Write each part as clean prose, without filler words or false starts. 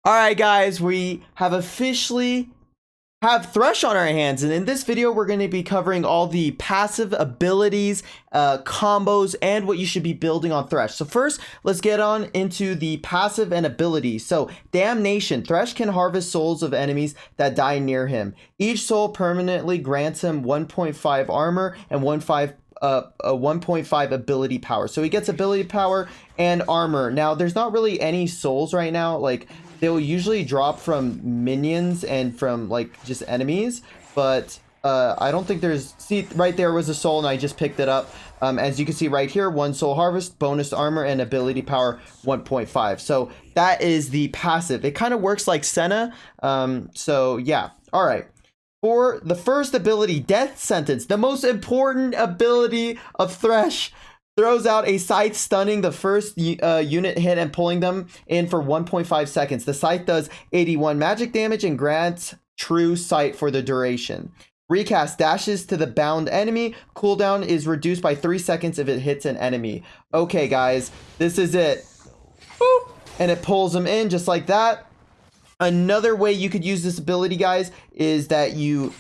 All right, guys, we have officially have Thresh on our hands, and in this video, we're going to be covering all the passive abilities, combos, and what you should be building on Thresh. So first, let's get on into the passive and abilities. So, Damnation. Thresh can harvest souls of enemies that die near him. Each soul permanently grants him 1.5 armor and 1.5 ability power. So he gets ability power and armor. Now, there's not really any souls right now. Like, they'll usually drop from minions and from like just enemies, but I don't think there's. See, right there was a soul and I just picked it up. As you can see right here, 1 soul harvest, bonus armor, and ability power 1.5. So that is the passive. It kind of works like Senna. So yeah. All right. For the first ability, Death Sentence, the most important ability of Thresh, throws out a scythe, stunning the first unit hit and pulling them in for 1.5 seconds. The scythe does 81 magic damage and grants true sight for the duration. Recast dashes to the bound enemy. Cooldown is reduced by 3 seconds if it hits an enemy. Okay, guys, this is it. Boop. And it pulls them in just like that. Another way you could use this ability, guys, is that you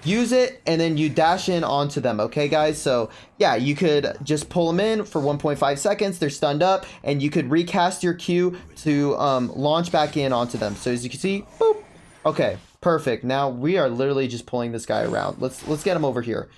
use it and then you dash in onto them. Okay, guys, so yeah, you could just pull them in for 1.5 seconds. They're stunned up, and you could recast your Q to launch back in onto them. So as you can see, boop. Okay, perfect. Now we are literally just pulling this guy around. Let's get him over here.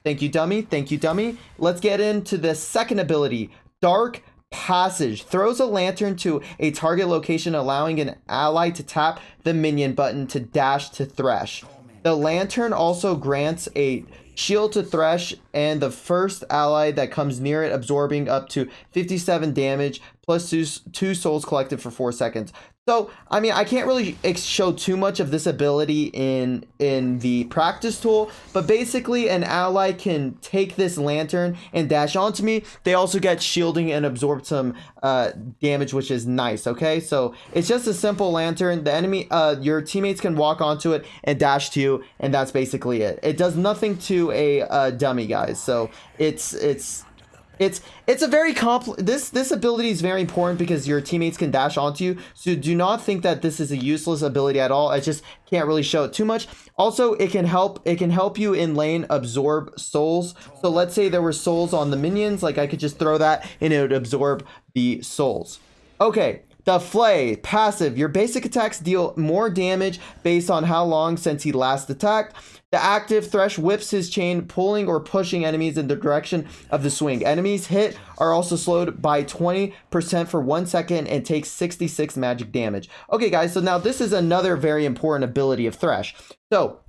Thank you, dummy. Thank you, dummy. Let's get into the second ability, Dark Passage. Throws a lantern to a target location, allowing an ally to tap the minion button to dash to Thresh. The lantern also grants a shield to Thresh and the first ally that comes near it, absorbing up to 57 damage plus 2 souls collected for 4 seconds. So, I mean, I can't really show too much of this ability in the practice tool, but basically an ally can take this lantern and dash onto me. They also get shielding and absorb some damage, which is nice, okay? So, it's just a simple lantern. The enemy, your teammates can walk onto it and dash to you, and that's basically it. It does nothing to a dummy, guys. So, it's a very this ability is very important because your teammates can dash onto you. So do not think that this is a useless ability at all. I just can't really show it too much. Also, it can help you in lane absorb souls. So let's say there were souls on the minions, like I could just throw that and it would absorb the souls. Okay. The Flay, passive. Your basic attacks deal more damage based on how long since he last attacked. The active, Thresh whips his chain, pulling or pushing enemies in the direction of the swing. Enemies hit are also slowed by 20% for 1 second and take 66 magic damage. Okay, guys, so now this is another very important ability of Thresh. So,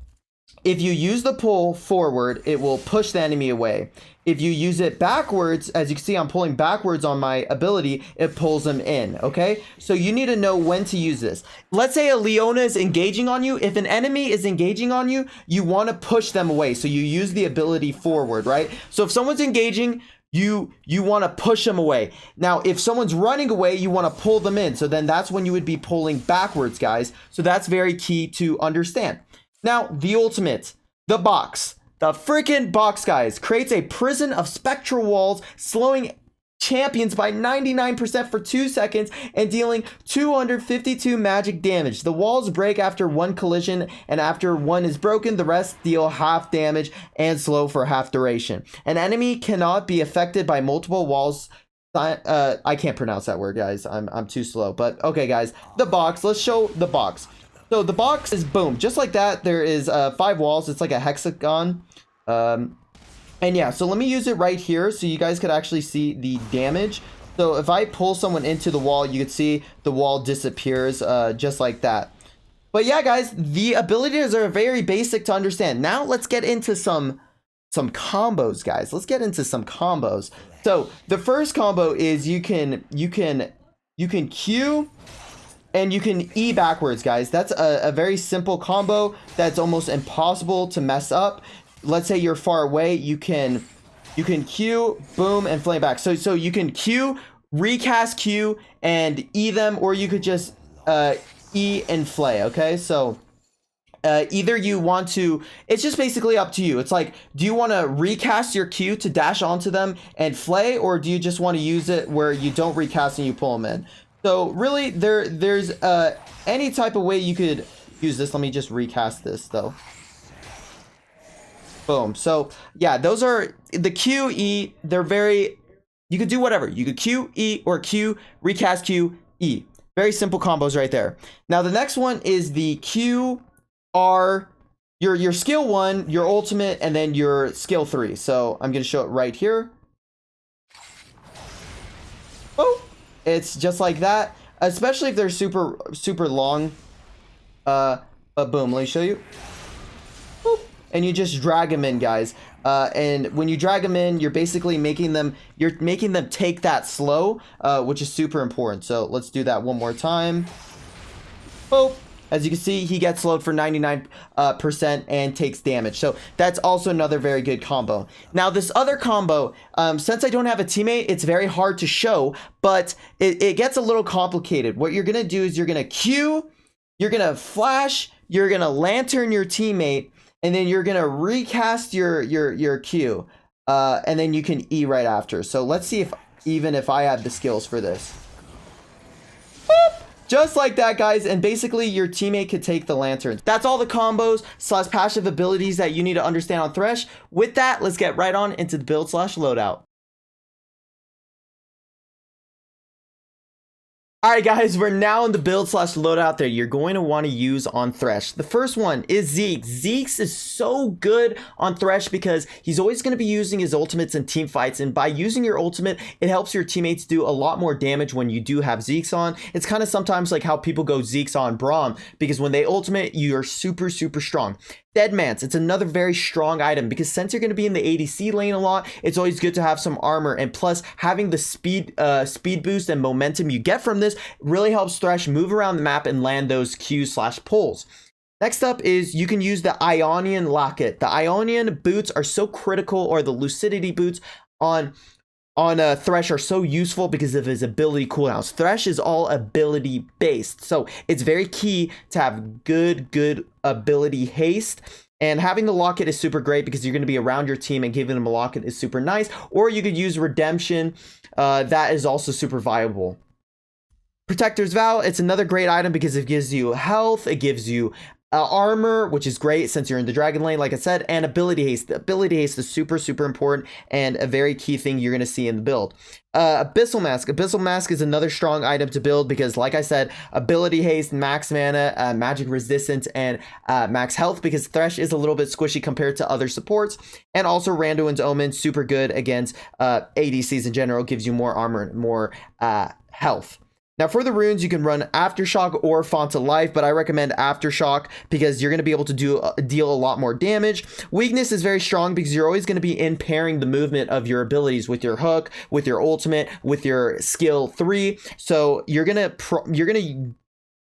if you use the pull forward, it will push the enemy away. If you use it backwards, as you can see, I'm pulling backwards on my ability, it pulls them in, okay? So you need to know when to use this. Let's say a Leona is engaging on you. If an enemy is engaging on you, you want to push them away. So you use the ability forward, right? So if someone's engaging, you want to push them away. Now, if someone's running away, you want to pull them in. So then that's when you would be pulling backwards, guys. So that's very key to understand. Now, the ultimate, the box. The freaking box, guys, creates a prison of spectral walls, slowing champions by 99% for 2 seconds and dealing 252 magic damage. The walls break after 1 collision, and after 1 is broken, the rest deal half damage and slow for half duration. An enemy cannot be affected by multiple walls. I can't pronounce that word, guys. I'm too slow. But okay, guys, the box. Let's show the box. So the box is boom, just like that. There is 5 walls. It's like a hexagon. And yeah, so let me use it right here so you guys could actually see the damage. So if I pull someone into the wall, you could see the wall disappears just like that. But yeah, guys, the abilities are very basic to understand. Now let's get into some combos, guys. Let's get into some combos. So the first combo is you can Q and you can E backwards, guys. That's a very simple combo that's almost impossible to mess up. Let's say you're far away, you can Q, boom, and flame back. So you can Q, recast Q, and E them, or you could just E and flay, okay? So either you want to, it's just basically up to you. It's like, do you want to recast your Q to dash onto them and flay, or do you just want to use it where you don't recast and you pull them in? So really, there's any type of way you could use this. Let me just recast this though. Boom. So yeah, those are the Q, E. They're very, you could do whatever. You could Q, E, or Q, recast Q, E. Very simple combos right there. Now the next one is the Q, R, your skill 1, your ultimate, and then your skill 3. So I'm going to show it right here. Oh, it's just like that. Especially if they're super long. But boom, let me show you. Boop. And you just drag them in, guys. And when you drag them in, you're basically making them take that slow, which is super important. So let's do that one more time. Boop. As you can see, he gets slowed for 99% and takes damage. So that's also another very good combo. Now this other combo, since I don't have a teammate, it's very hard to show, but it gets a little complicated. What you're gonna do is you're gonna Q, you're gonna flash, you're gonna lantern your teammate, and then you're gonna recast your Q, and then you can E right after. So let's see if I have the skills for this. Boop. Just like that, guys, and basically your teammate could take the lanterns. That's all the combos / passive abilities that you need to understand on Thresh. With that, let's get right on into the build / loadout. Alright guys, we're now in the build / loadout that you're going to want to use on Thresh. The first one is Zeke. Zeke is so good on Thresh because he's always going to be using his ultimates in team fights, and by using your ultimate, it helps your teammates do a lot more damage when you do have Zeke's on. It's kind of sometimes like how people go Zeke's on Braum, because when they ultimate, you're super strong. Deadman's, it's another very strong item because since you're going to be in the ADC lane a lot, it's always good to have some armor, and plus having the speed boost and momentum you get from this really helps Thresh move around the map and land those Qs / pulls. Next up is you can use the Ionian Locket. The Ionian boots are so critical, or the Lucidity boots on Thresh are so useful because of his ability cooldowns. Thresh is all ability based, so it's very key to have good ability haste. And having the locket is super great because you're going to be around your team, and giving them a locket is super nice. Or you could use redemption. That is also super viable. Protector's Vow, it's another great item because it gives you health, it gives you armor, which is great since you're in the dragon lane, like I said, and ability haste. The ability haste is super important and a very key thing you're going to see in the build. Abyssal Mask. Abyssal Mask is another strong item to build because, like I said, ability haste, max mana, magic resistance, and max health, because Thresh is a little bit squishy compared to other supports. And also Randuin's Omen, super good against ADCs in general, gives you more armor and more health. Now for the runes, you can run Aftershock or Font of Life, but I recommend Aftershock because you're going to be able to deal a lot more damage. Weakness is very strong because you're always going to be impairing the movement of your abilities with your hook, with your ultimate, with your skill 3. So you're going to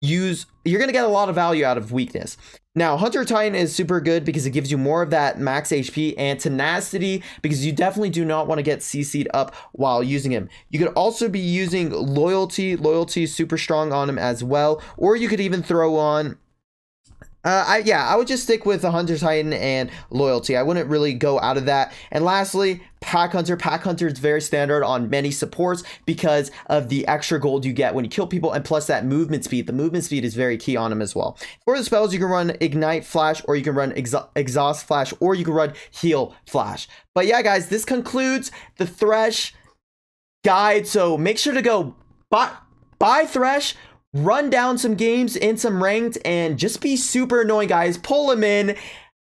get a lot of value out of weakness. Now, Hunter Titan is super good because it gives you more of that max HP, and tenacity because you definitely do not want to get CC'd up while using him. You could also be using loyalty. Loyalty is super strong on him as well. Or you could even throw on I would just stick with the Hunter Titan and loyalty. I wouldn't really go out of that. And lastly, Pack Hunter. Pack Hunter is very standard on many supports because of the extra gold you get when you kill people, and plus that movement speed. The movement speed is very key on him as well. For the spells, you can run Ignite Flash, or you can run Exhaust Flash, or you can run Heal Flash. But yeah, guys, this concludes the Thresh guide. So make sure to go buy Thresh, run down some games in some ranked, and just be super annoying, guys. Pull them in,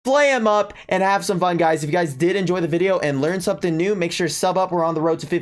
play them up, and have some fun, guys. If you guys did enjoy the video and learn something new, make sure to sub up. We're on the road to 50.